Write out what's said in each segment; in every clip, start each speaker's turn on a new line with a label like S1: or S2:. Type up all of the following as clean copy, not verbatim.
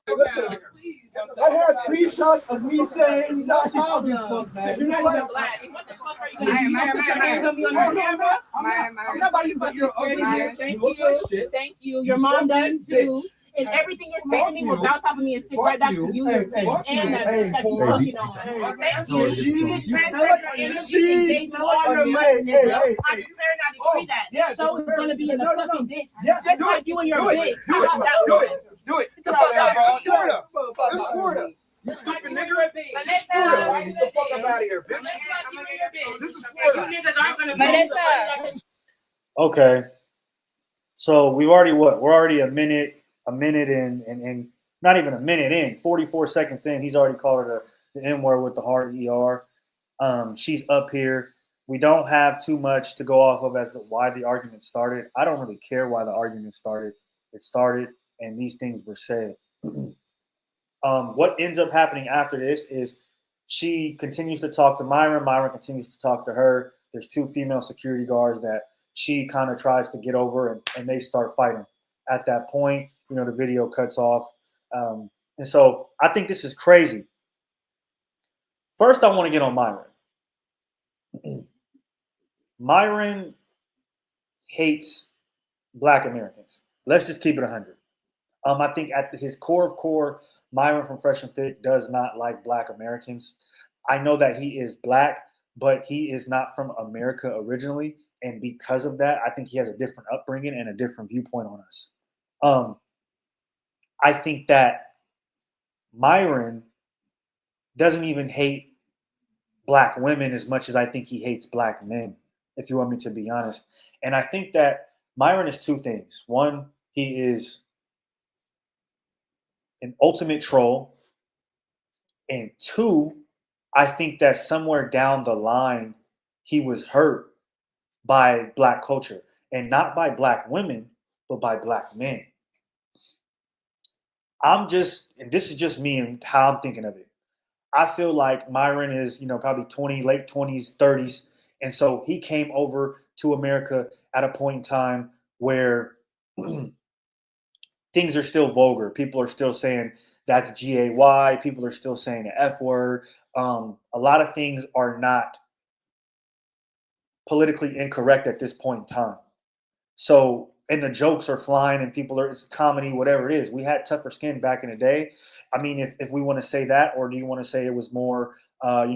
S1: Listen, I have screenshots of me saying, "Nah, she's fucking fuck, man."
S2: You're not even black. What the fuck are you doing? You put your hands on me on your camera? I'm not about to fucking scared of you. Thank you. Your mom does too. And everything you're saying to me will bounce off of me and stick right back to you, your bitch, and that bitch that you fucking on. Thank you. You just transferred your energy and gave me all your money, nigga. I declare and I decree that. This show is going to be in the fucking ditch. Just like you and your bitch. How about that?
S3: Do it. Get the fuck out of here. It's Florida. You stupid nigga. It's Florida. Get the fuck up out of here, bitch. This is Florida.
S2: You niggas aren't going to be.
S4: Okay. So we're already a minute and not even a minute in, 44 seconds in, he's already called her the N-word with the hard ER. She's up here. We don't have too much to go off of as to why the argument started. I don't really care why the argument started. It started, and these things were said. What ends up happening after this is she continues to talk to Myron. Myron continues to talk to her. There's two female security guards that she kind of tries to get over, and they start fighting. At that point, the video cuts off. And so I think this is crazy. First, I want to get on Myron. Myron hates Black Americans. Let's just keep it 100. I think at his core of core, Myron from Fresh and Fit does not like Black Americans. I know that he is Black, but he is not from America originally. And because of that, I think he has a different upbringing and a different viewpoint on us. I think that Myron doesn't even hate Black women as much as I think he hates Black men, if you want me to be honest. And I think that Myron is two things. One, he is an ultimate troll. And two, I think that somewhere down the line, he was hurt by Black culture. And not by Black women, but by Black men. And this is just me and how I'm thinking of it. I feel like Myron is, probably late 20s, 30s. And so he came over to America at a point in time where things are still vulgar. People are still saying that's GAY. People are still saying the F word. A lot of things are not politically incorrect at this point in time. So, and the jokes are flying and it's comedy, whatever it is. We had tougher skin back in the day. I mean, if we want to say that, or do you want to say it was more,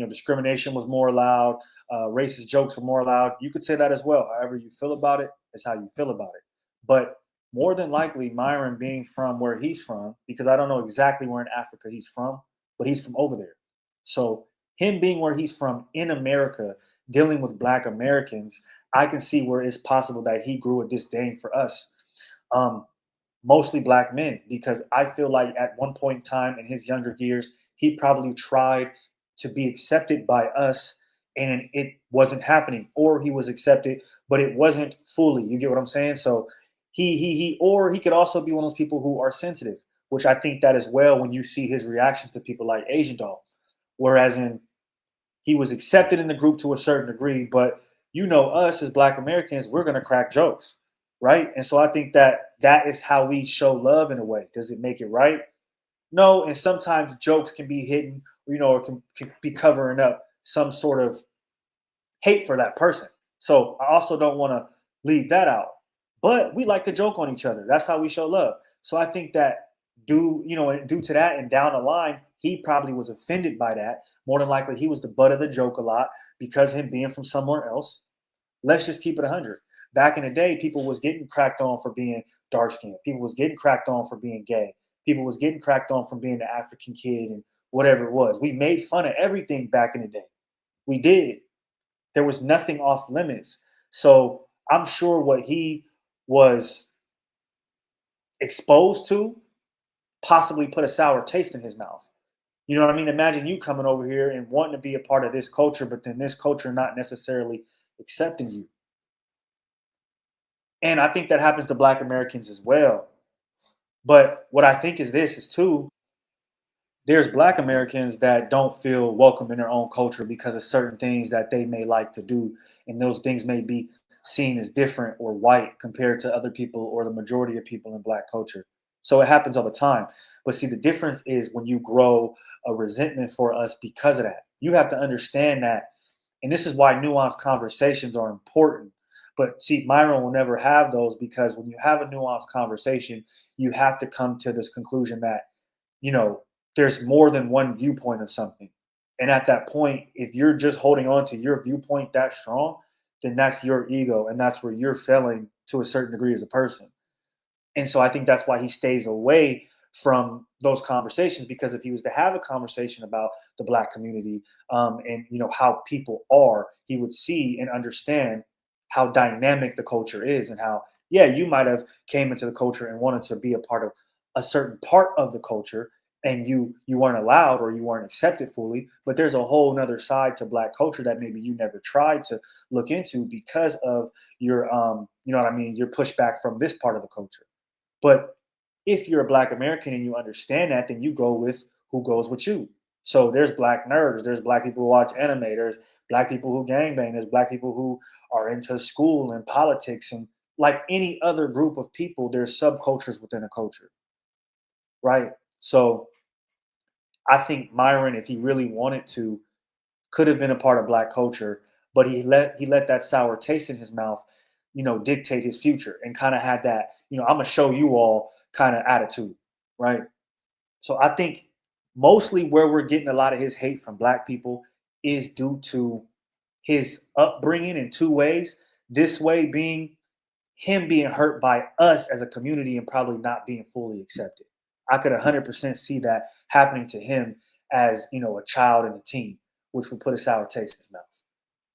S4: discrimination was more allowed, racist jokes were more allowed? You could say that as well. However you feel about it is how you feel about it. But more than likely, Myron being from where he's from, because I don't know exactly where in Africa he's from, but he's from over there. So him being where he's from in America, dealing with Black Americans, I can see where it's possible that he grew a disdain for us, mostly Black men, because I feel like at one point in time in his younger years, he probably tried to be accepted by us and it wasn't happening, or he was accepted, but it wasn't fully. You get what I'm saying? So he could also be one of those people who are sensitive, which I think that as well when you see his reactions to people like Asian Doll, whereas he was accepted in the group to a certain degree, but us as Black Americans, we're going to crack jokes, right? And so I think that is how we show love in a way. Does it make it right? No, and sometimes jokes can be hidden, or can be covering up some sort of hate for that person. So I also don't want to leave that out. But we like to joke on each other. That's how we show love. So I think that due to that and down the line, he probably was offended by that. More than likely, he was the butt of the joke a lot because him being from somewhere else. Let's just keep it 100. Back in the day, people was getting cracked on for being dark-skinned. People was getting cracked on for being gay. People was getting cracked on for being the African kid and whatever it was. We made fun of everything back in the day. We did. There was nothing off limits. So I'm sure what he was exposed to possibly put a sour taste in his mouth. You know what I mean? Imagine you coming over here and wanting to be a part of this culture, but then this culture not necessarily accepting you. And I think that happens to Black Americans as well. But what I think is too, there's Black Americans that don't feel welcome in their own culture because of certain things that they may like to do. And those things may be seen as different or white compared to other people or the majority of people in Black culture. So it happens all the time. But see, the difference is when you grow a resentment for us because of that. You have to understand that. And this is why nuanced conversations are important. But see, Myron will never have those because when you have a nuanced conversation, you have to come to this conclusion that, you know, there's more than one viewpoint of something. And at that point, if you're just holding on to your viewpoint that strong, then that's your ego. And that's where you're failing to a certain degree as a person. And so I think that's why he stays away from those conversations, because if he was to have a conversation about the black community, and how people are, he would see and understand how dynamic the culture is, and how, yeah, you might have came into the culture and wanted to be a part of a certain part of the culture, and you weren't allowed or you weren't accepted fully, but there's a whole nother side to black culture that maybe you never tried to look into because of your your pushback from this part of the culture. But if you're a black American and you understand that, then you go with who goes with you. So there's black nerds, there's black people who watch anime, there's black people who gangbang, there's black people who are into school and politics, and like any other group of people, there's subcultures within a culture, right? So I think Myron, if he really wanted to, could have been a part of black culture, but he let that sour taste in his mouth, dictate his future, and kind of had that, I'm gonna show you all kind of attitude, right? So I think mostly where we're getting a lot of his hate from black people is due to his upbringing in two ways. This way being him being hurt by us as a community and probably not being fully accepted. I could 100% see that happening to him as, a child and a teen, which would put a sour taste in his mouth.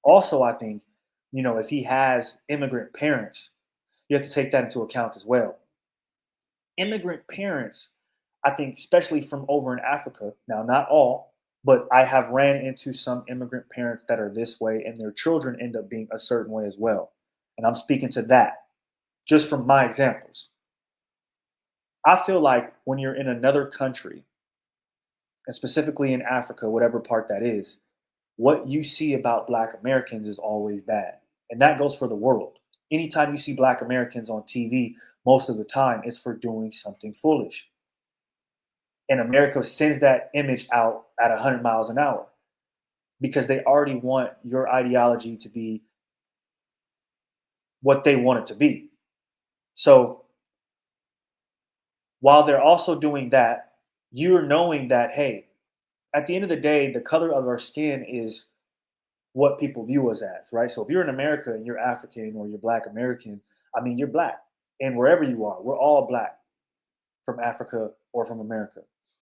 S4: Also, I think, if he has immigrant parents, you have to take that into account as well. Immigrant parents, I think, especially from over in Africa, now not all, but I have ran into some immigrant parents that are this way, and their children end up being a certain way as well. And I'm speaking to that just from my examples. I feel like when you're in another country, and specifically in Africa, whatever part that is, what you see about Black Americans is always bad. And that goes for the world. Anytime you see Black Americans on TV, most of the time it's for doing something foolish. And America sends that image out at 100 miles an hour because they already want your ideology to be what they want it to be. So while they're also doing that, you're knowing that, hey, at the end of the day, the color of our skin is what people view us as, right? So if you're in America and you're African or you're Black American, I mean, you're Black. And wherever you are, we're all Black from Africa or from America.